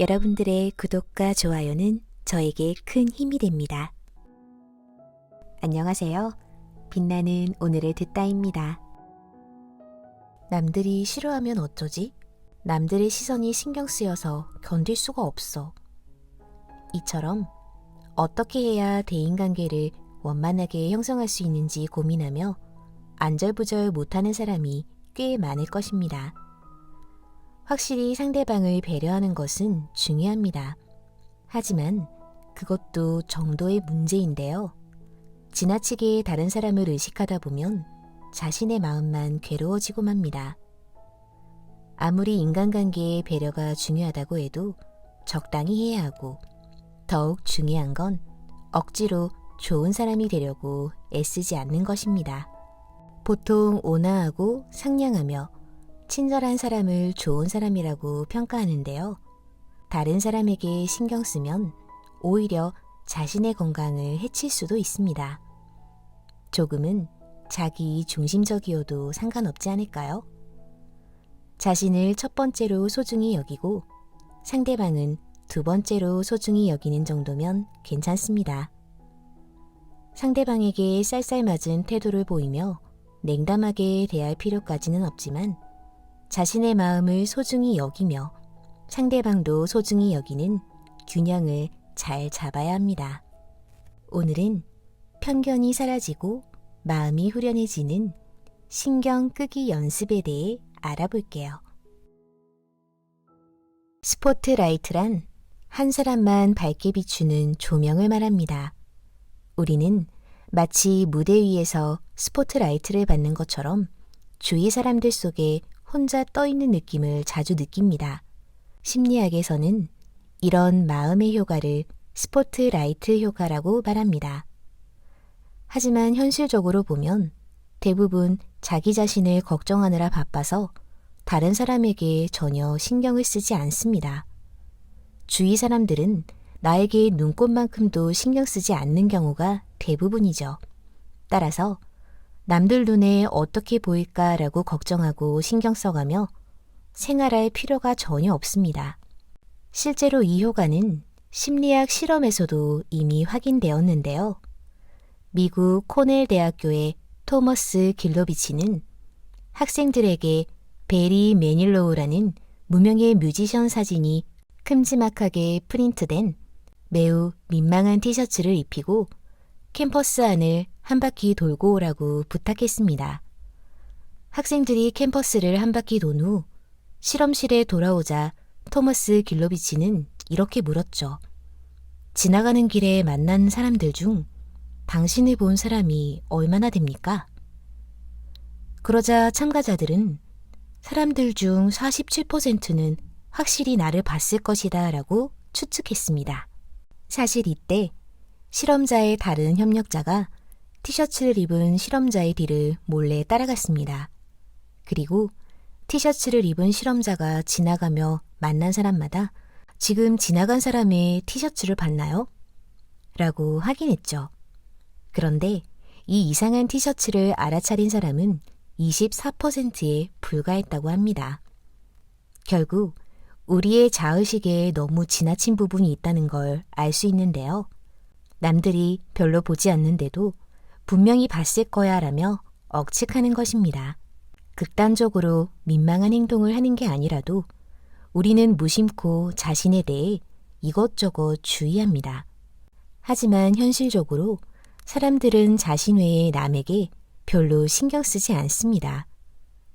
여러분들의 구독과 좋아요는 저에게 큰 힘이 됩니다. 안녕하세요. 빛나는 오늘을 듣다입니다. 남들이 싫어하면 어쩌지? 남들의 시선이 신경 쓰여서 견딜 수가 없어. 이처럼 어떻게 해야 대인관계를 원만하게 형성할 수 있는지 고민하며 안절부절 못하는 사람이 꽤 많을 것입니다. 확실히 상대방을 배려하는 것은 중요합니다. 하지만 그것도 정도의 문제인데요. 지나치게 다른 사람을 의식하다 보면 자신의 마음만 괴로워지고 맙니다. 아무리 인간관계에 배려가 중요하다고 해도 적당히 해야 하고, 더욱 중요한 건 억지로 좋은 사람이 되려고 애쓰지 않는 것입니다. 보통 온화하고 상냥하며 친절한 사람을 좋은 사람이라고 평가하는데요. 다른 사람에게 신경 쓰면 오히려 자신의 건강을 해칠 수도 있습니다. 조금은 자기 중심적이어도 상관없지 않을까요? 자신을 첫 번째로 소중히 여기고 상대방은 두 번째로 소중히 여기는 정도면 괜찮습니다. 상대방에게 쌀쌀맞은 태도를 보이며 냉담하게 대할 필요까지는 없지만 자신의 마음을 소중히 여기며 상대방도 소중히 여기는 균형을 잘 잡아야 합니다. 오늘은 편견이 사라지고 마음이 후련해지는 신경 끄기 연습에 대해 알아볼게요. 스포트라이트란 한 사람만 밝게 비추는 조명을 말합니다. 우리는 마치 무대 위에서 스포트라이트를 받는 것처럼 주위 사람들 속에 혼자 떠있는 느낌을 자주 느낍니다. 심리학에서는 이런 마음의 효과를 스포트라이트 효과라고 말합니다. 하지만 현실적으로 보면 대부분 자기 자신을 걱정하느라 바빠서 다른 사람에게 전혀 신경을 쓰지 않습니다. 주위 사람들은 나에게 눈꽃만큼도 신경 쓰지 않는 경우가 대부분이죠. 따라서 남들 눈에 어떻게 보일까라고 걱정하고 신경 써가며 생활할 필요가 전혀 없습니다. 실제로 이 효과는 심리학 실험에서도 이미 확인되었는데요. 미국 코넬 대학교의 토머스 길로비치는 학생들에게 베리 매닐로우라는 무명의 뮤지션 사진이 큼지막하게 프린트된 매우 민망한 티셔츠를 입히고 캠퍼스 안을 한 바퀴 돌고 오라고 부탁했습니다. 학생들이 캠퍼스를 한 바퀴 돈 후 실험실에 돌아오자 토머스 길로비치는 이렇게 물었죠. 지나가는 길에 만난 사람들 중 당신을 본 사람이 얼마나 됩니까? 그러자 참가자들은 사람들 중 47%는 확실히 나를 봤을 것이다 라고 추측했습니다. 사실 이때 실험자의 다른 협력자가 티셔츠를 입은 실험자의 뒤를 몰래 따라갔습니다. 그리고 티셔츠를 입은 실험자가 지나가며 만난 사람마다 지금 지나간 사람의 티셔츠를 봤나요? 라고 확인했죠. 그런데 이 이상한 티셔츠를 알아차린 사람은 24%에 불과했다고 합니다. 결국 우리의 자의식에 너무 지나친 부분이 있다는 걸 알 수 있는데요. 남들이 별로 보지 않는데도 분명히 봤을 거야 라며 억측하는 것입니다. 극단적으로 민망한 행동을 하는 게 아니라도 우리는 무심코 자신에 대해 이것저것 주의합니다. 하지만 현실적으로 사람들은 자신 외에 남에게 별로 신경 쓰지 않습니다.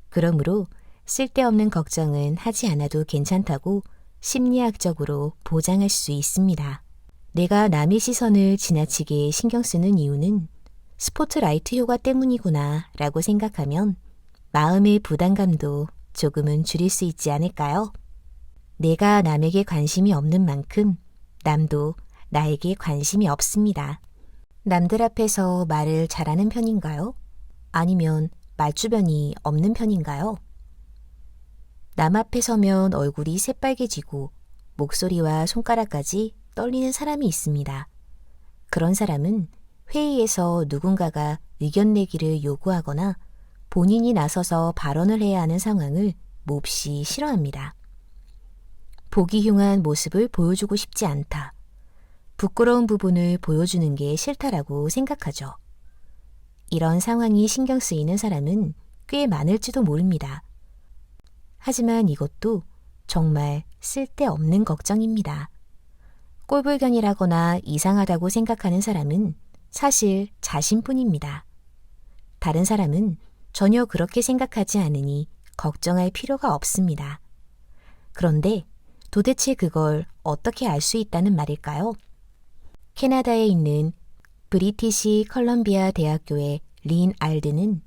그러므로 쓸데없는 걱정은 하지 않아도 괜찮다고 심리학적으로 보장할 수 있습니다. 내가 남의 시선을 지나치게 신경 쓰는 이유는 스포트라이트 효과 때문이구나 라고 생각하면 마음의 부담감도 조금은 줄일 수 있지 않을까요? 내가 남에게 관심이 없는 만큼 남도 나에게 관심이 없습니다. 남들 앞에서 말을 잘하는 편인가요? 아니면 말주변이 없는 편인가요? 남 앞에 서면 얼굴이 새빨개지고 목소리와 손가락까지 떨리는 사람이 있습니다. 그런 사람은 회의에서 누군가가 의견 내기를 요구하거나 본인이 나서서 발언을 해야 하는 상황을 몹시 싫어합니다. 보기 흉한 모습을 보여주고 싶지 않다. 부끄러운 부분을 보여주는 게 싫다라고 생각하죠. 이런 상황이 신경 쓰이는 사람은 꽤 많을지도 모릅니다. 하지만 이것도 정말 쓸데없는 걱정입니다. 꼴불견이라거나 이상하다고 생각하는 사람은 사실 자신뿐입니다. 다른 사람은 전혀 그렇게 생각하지 않으니 걱정할 필요가 없습니다. 그런데 도대체 그걸 어떻게 알 수 있다는 말일까요? 캐나다에 있는 브리티시 컬럼비아 대학교의 린 알드는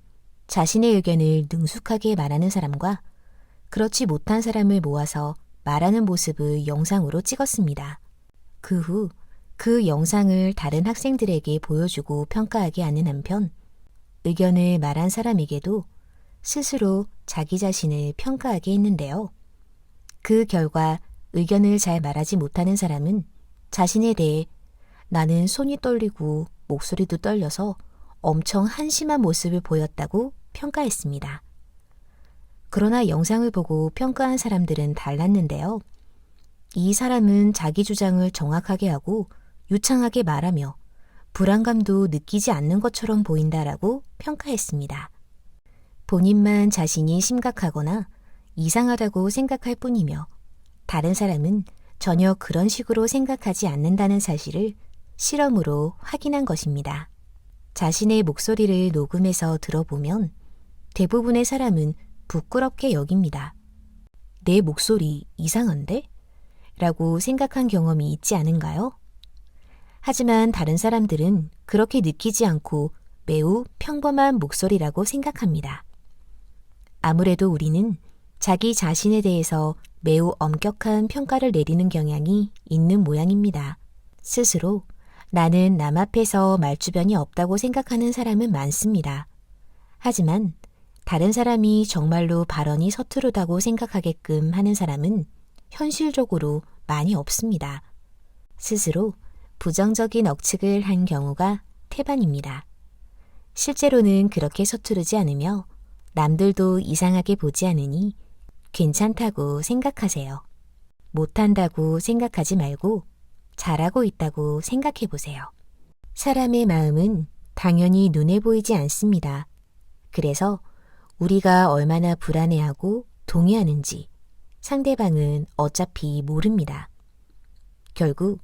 자신의 의견을 능숙하게 말하는 사람과 그렇지 못한 사람을 모아서 말하는 모습을 영상으로 찍었습니다. 그 후 그 영상을 다른 학생들에게 보여주고 평가하게 하는 한편 의견을 말한 사람에게도 스스로 자기 자신을 평가하게 했는데요. 그 결과 의견을 잘 말하지 못하는 사람은 자신에 대해 나는 손이 떨리고 목소리도 떨려서 엄청 한심한 모습을 보였다고 평가했습니다. 그러나 영상을 보고 평가한 사람들은 달랐는데요. 이 사람은 자기 주장을 정확하게 하고 유창하게 말하며 불안감도 느끼지 않는 것처럼 보인다라고 평가했습니다. 본인만 자신이 심각하거나 이상하다고 생각할 뿐이며 다른 사람은 전혀 그런 식으로 생각하지 않는다는 사실을 실험으로 확인한 것입니다. 자신의 목소리를 녹음해서 들어보면 대부분의 사람은 부끄럽게 여깁니다. 내 목소리 이상한데? 라고 생각한 경험이 있지 않은가요? 하지만 다른 사람들은 그렇게 느끼지 않고 매우 평범한 목소리라고 생각합니다. 아무래도 우리는 자기 자신에 대해서 매우 엄격한 평가를 내리는 경향이 있는 모양입니다. 스스로 나는 남 앞에서 말주변이 없다고 생각하는 사람은 많습니다. 하지만 다른 사람이 정말로 발언이 서투르다고 생각하게끔 하는 사람은 현실적으로 많이 없습니다. 스스로 부정적인 억측을 한 경우가 태반입니다. 실제로는 그렇게 서투르지 않으며 남들도 이상하게 보지 않으니 괜찮다고 생각하세요. 못한다고 생각하지 말고 잘하고 있다고 생각해 보세요. 사람의 마음은 당연히 눈에 보이지 않습니다. 그래서 우리가 얼마나 불안해하고 동의하는지 상대방은 어차피 모릅니다. 결국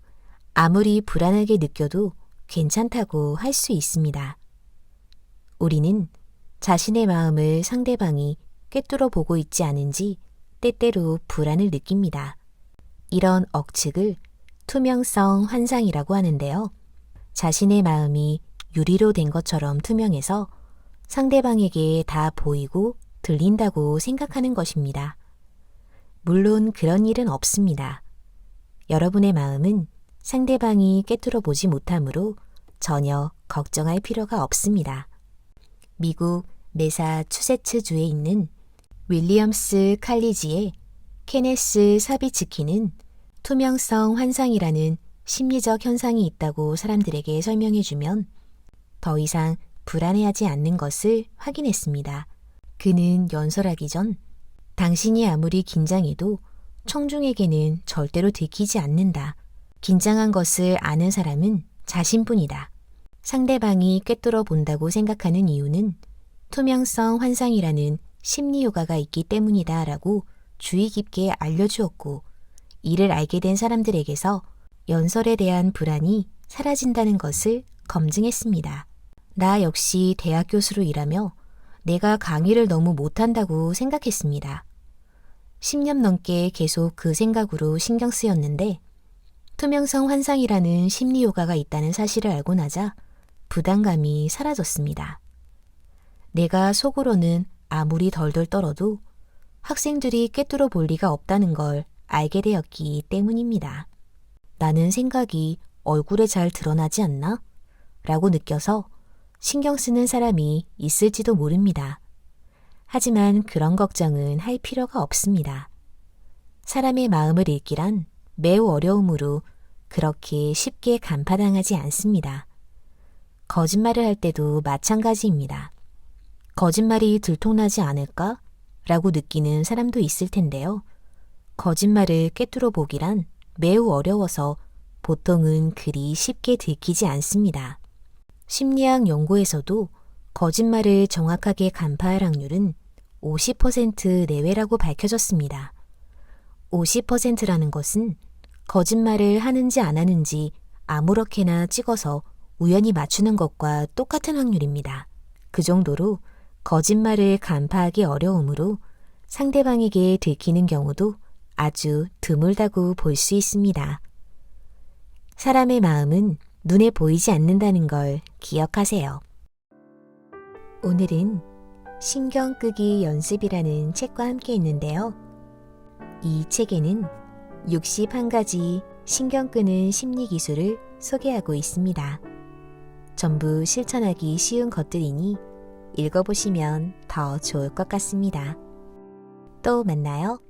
아무리 불안하게 느껴도 괜찮다고 할 수 있습니다. 우리는 자신의 마음을 상대방이 꿰뚫어 보고 있지 않은지 때때로 불안을 느낍니다. 이런 억측을 투명성 환상이라고 하는데요. 자신의 마음이 유리로 된 것처럼 투명해서 상대방에게 다 보이고 들린다고 생각하는 것입니다. 물론 그런 일은 없습니다. 여러분의 마음은 상대방이 꿰뚫어 보지 못하므로 전혀 걱정할 필요가 없습니다. 미국 매사추세츠주에 있는 윌리엄스 칼리지의 케네스 사비츠키는 투명성 환상이라는 심리적 현상이 있다고 사람들에게 설명해주면 더 이상 불안해하지 않는 것을 확인했습니다. 그는 연설하기 전 당신이 아무리 긴장해도 청중에게는 절대로 들키지 않는다. 긴장한 것을 아는 사람은 자신뿐이다. 상대방이 꿰뚫어 본다고 생각하는 이유는 투명성 환상이라는 심리 효과가 있기 때문이다 라고 주의 깊게 알려주었고 이를 알게 된 사람들에게서 연설에 대한 불안이 사라진다는 것을 검증했습니다. 나 역시 대학 교수로 일하며 내가 강의를 너무 못한다고 생각했습니다. 10년 넘게 계속 그 생각으로 신경 쓰였는데 투명성 환상이라는 심리 효과가 있다는 사실을 알고 나자 부담감이 사라졌습니다. 내가 속으로는 아무리 덜덜 떨어도 학생들이 꿰뚫어 볼 리가 없다는 걸 알게 되었기 때문입니다. 나는 생각이 얼굴에 잘 드러나지 않나? 라고 느껴서 신경 쓰는 사람이 있을지도 모릅니다. 하지만 그런 걱정은 할 필요가 없습니다. 사람의 마음을 읽기란 매우 어려우므로 그렇게 쉽게 간파당하지 않습니다. 거짓말을 할 때도 마찬가지입니다. 거짓말이 들통나지 않을까? 라고 느끼는 사람도 있을 텐데요. 거짓말을 꿰뚫어 보기란 매우 어려워서 보통은 그리 쉽게 들키지 않습니다. 심리학 연구에서도 거짓말을 정확하게 간파할 확률은 50% 내외라고 밝혀졌습니다. 50%라는 것은 거짓말을 하는지 안 하는지 아무렇게나 찍어서 우연히 맞추는 것과 똑같은 확률입니다. 그 정도로 거짓말을 간파하기 어려우므로 상대방에게 들키는 경우도 아주 드물다고 볼 수 있습니다. 사람의 마음은 눈에 보이지 않는다는 걸 기억하세요. 오늘은 신경 끄기 연습이라는 책과 함께 있는데요. 이 책에는 61가지 신경 끄는 심리 기술을 소개하고 있습니다. 전부 실천하기 쉬운 것들이니 읽어보시면 더 좋을 것 같습니다. 또 만나요.